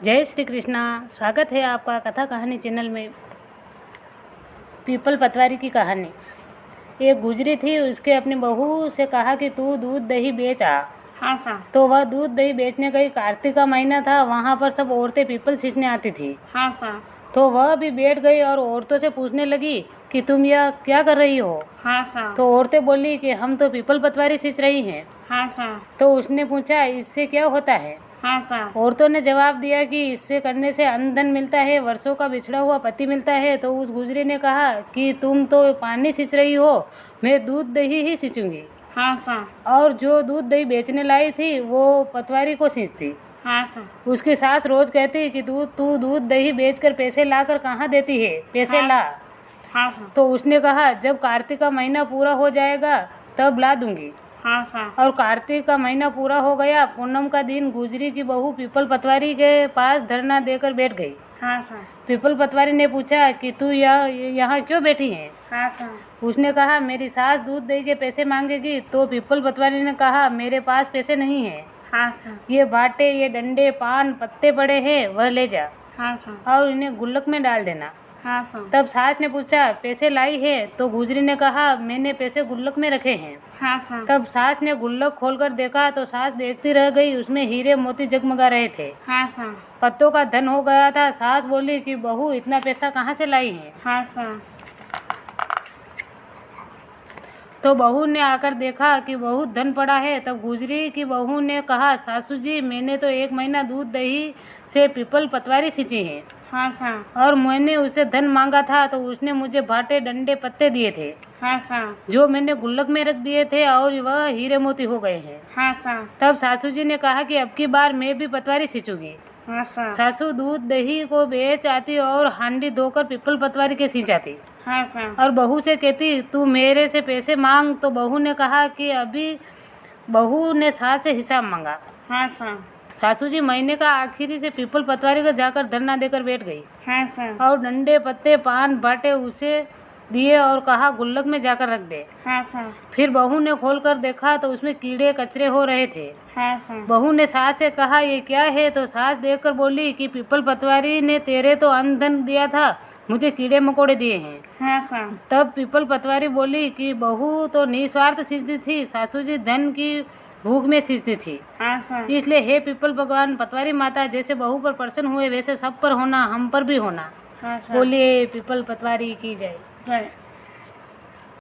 जय श्री कृष्णा। स्वागत है आपका कथा कहानी चैनल में। पीपल पतवारी की कहानी। एक गुजरी थी, उसके अपनी बहू से कहा कि तू दूध दही बेच आ। हाँ सर। तो वह दूध दही बेचने गई। कार्तिक का महीना था, वहाँ पर सब औरतें पीपल सींचने आती थी। हाँ सर। तो वह भी बैठ गई और औरतों से पूछने लगी कि तुम यह क्या कर रही हो। हाँ सर। तो औरतें बोली कि हम तो पीपल पतवारी सींच रही हैं। हाँ सर। तो उसने पूछा, इससे क्या होता है। हाँ सर। औरतों ने जवाब दिया कि इससे करने से अन्न धन मिलता है, वर्षों का बिछड़ा हुआ पति मिलता है। तो उस गुजरी ने कहा कि तुम तो पानी सींच रही हो, मैं दूध दही ही सींचूंगी। हाँ सर। और जो दूध दही बेचने लाई थी वो पतवारी को सींचती। हाँ सर। उसकी सास रोज कहती कि तू दूध दही बेचकर पैसे लाकर कहाँ देती है, पैसे हाँ ला। हाँ सर। तो उसने कहा, जब कार्तिक का महीना पूरा हो जाएगा तब ला दूंगी। हाँ सर। और कार्तिक का महीना पूरा हो गया। पूनम का दिन गुजरी की बहू पीपल पतवारी के पास धरना देकर बैठ गई। हाँ सर। पीपल पतवारी ने पूछा कि तू यहाँ क्यों बैठी है। हाँ सर। उसने कहा, मेरी सास दूध दही के पैसे मांगेगी। तो पीपल पतवारी ने कहा, मेरे पास पैसे नहीं हैं। हाँ सर। ये बाटे, ये डंडे, पान, पत्ते पड़े हैं, वह ले जा हाँ सर। और इन्हें गुल्लक में डाल देना। हाँ सर। तब सास ने पूछा, पैसे लाई है। तो गुजरी ने कहा, मैंने पैसे गुल्लक में रखे हैं। हाँ सर। तब सास ने गुल्लक खोलकर देखा तो सास देखती रह गई। उसमें हीरे मोती जगमगा रहे थे। हाँ सर। पत्तों का धन हो गया था। सास बोली कि बहू, इतना पैसा कहाँ से लाई है। हाँ सर। तो बहू ने आकर देखा कि बहुत धन पड़ा है। तब गुजरी की बहू ने कहा, सासू जी, मैंने तो 1 महीना दूध दही से पीपल पतवारी सींची है। हाँ सर। और मैंने उसे धन मांगा था तो उसने मुझे भाटे, डंडे, पत्ते दिए थे, हाँ सर। जो मैंने गुल्लक में रख दिए थे, और वह हीरे मोती हो गए हैं। हाँ सर। तब सासू जी ने कहा कि अब की बार मैं भी पतवारी सींचूंगी। हाँ सर। सासू दूध दही को बेच आती और हांडी धोकर पीपल पतवारी के सींच आती। हाँ सर। और बहू से कहती, तू मेरे से पैसे मांग। तो बहू ने कहा कि अभी बहू ने सास से हिसाब मांगा। हाँ सर। सासू जी महीने का आखिरी से पीपल पतवारी को जाकर धरना देकर बैठ गई। हाँ सर। और डंडे, पत्ते, पान, बाटे उसे दिए और कहा, गुल्लक में जाकर रख दे। हाँ सर। फिर बहू ने खोलकर देखा तो उसमें कीड़े कचरे हो रहे थे। हाँ सर। बहू ने सास से कहा, ये क्या है। तो सास देखकर बोली कि पीपल पतवारी ने तेरे तो अन्न धन दिया था, मुझे कीड़े मकोड़े दिए हैं। हाँ सर। तब पीपल पतवारी बोली कि बहू तो निस्वार्थ सींचती थी, सासू जी धन की भूख में सींचती थी। हाँ सर। इसलिए हे पीपल भगवान, पतवारी माता, जैसे बहू पर प्रसन्न हुए वैसे सब पर होना, हम पर भी होना। हाँ सर। बोलिए पीपल पतवारी की जय। जय।